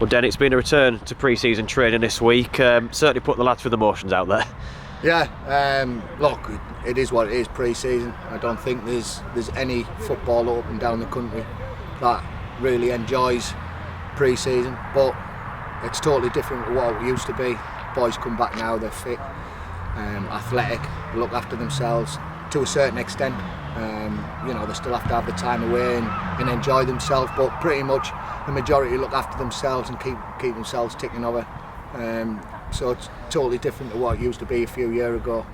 Well, Den, it's been a return to pre-season training this week. Certainly put the lads through the motions out there. Yeah, look, it is what it is, pre-season. I don't think there's any football up and down the country that really enjoys pre-season, but it's totally different to what it used to be. Boys come back now, they're fit, athletic, look after themselves to a certain extent. They still have to have the time away and enjoy themselves, but pretty much the majority look after themselves and keep themselves ticking over. So it's totally different to what it used to be a few years ago.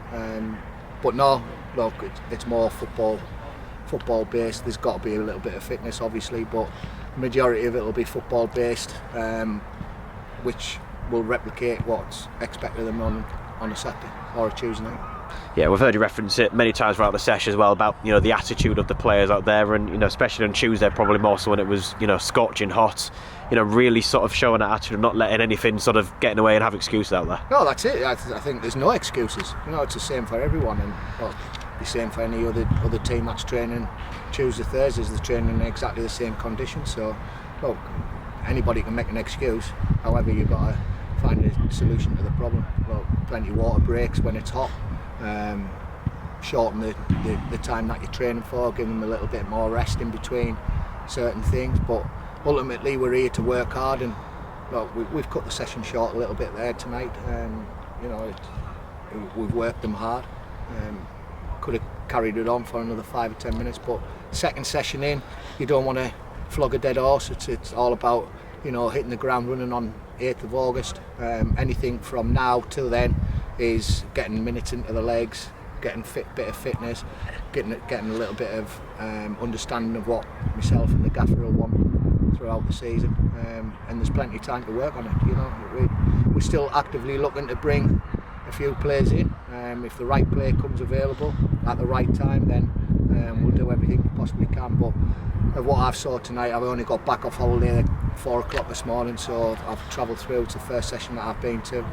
But no, look, it's more football based. There's got to be a little bit of fitness, obviously, but the majority of it will be football based, which will replicate what's expected of them on a Saturday or a Tuesday night. Yeah, we've heard you reference it many times throughout the session as well about the attitude of the players out there, and especially on Tuesday, probably more so when it was scorching hot. Really sort of showing that attitude of not letting anything sort of get in the way and have excuses out there. No, that's it. I think there's no excuses. It's the same for everyone, and the same for any other team that's training Tuesday, Thursdays. They're training in exactly the same conditions. So, look, anybody can make an excuse. However, you've got to find a solution to the problem. Look, plenty of water breaks when it's hot. Shorten the time that you're training for, give them a little bit more rest in between certain things, but ultimately we're here to work hard, and look, we've cut the session short a little bit there tonight. We've worked them hard. Could have carried it on for another 5 or 10 minutes, but second session in, you don't want to flog a dead horse. It's all about hitting the ground running on 8th of August. Anything from now till then is getting minutes into the legs, getting bit of fitness, getting a little bit of understanding of what myself and the gaffer will want throughout the season, and there's plenty of time to work on it. We're still actively looking to bring a few players in. If the right player comes available at the right time, then we'll do everything we possibly can. But of what I've saw tonight, I've only got back off holiday at 4 o'clock this morning, so I've travelled through. It's the first session that I've been to.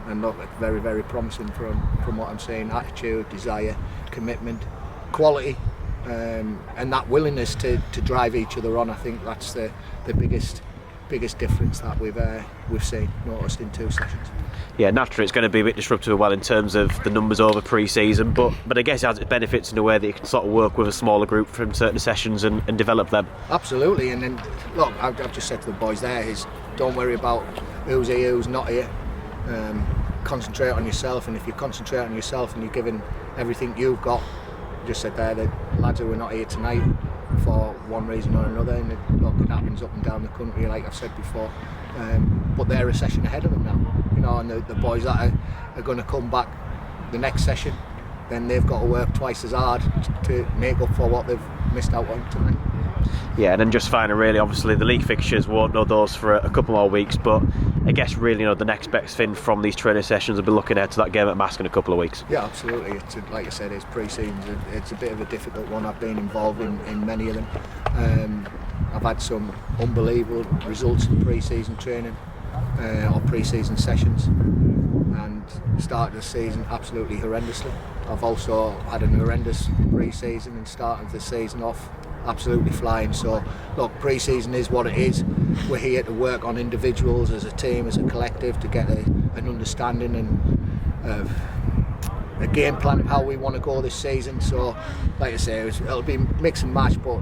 And look, it's very, very promising from what I'm seeing. Attitude, desire, commitment, quality, and that willingness to drive each other on. I think that's the biggest difference that we've noticed in 2 sessions. Yeah, naturally it's going to be a bit disruptive in terms of the numbers over pre-season, but I guess it has its benefits in a way that you can sort of work with a smaller group from certain sessions and develop them. Absolutely, and then look, I've just said to the boys there is don't worry about who's here, who's not here. Concentrate on yourself, and if you concentrate on yourself and you're giving everything you've got, just said there, the lads who are not here tonight for one reason or another, and it happens up and down the country, like I've said before, but they're a session ahead of them now, and the boys that are going to come back the next session, then they've got to work twice as hard to make up for what they've missed out on tonight. Yeah, and then just finally, really, obviously the league fixtures won't know those for a couple more weeks, but I guess really, the next best thing from these training sessions will be looking ahead to that game at Mask in a couple of weeks. Yeah, absolutely. It's like I said, it's pre-season. It's a bit of a difficult one. I've been involved in many of them. I've had some unbelievable results in pre-season training or pre-season sessions, and started the season absolutely horrendously. I've also had an horrendous pre-season and started the season off absolutely flying. So look, pre-season is what it is. We're here to work on individuals as a team, as a collective, to get an understanding and a game plan of how we want to go this season. So like I say, it'll be mix and match, but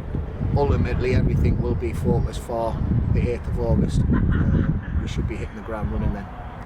ultimately everything will be focused for the 8th of August. We should be hitting the ground running then.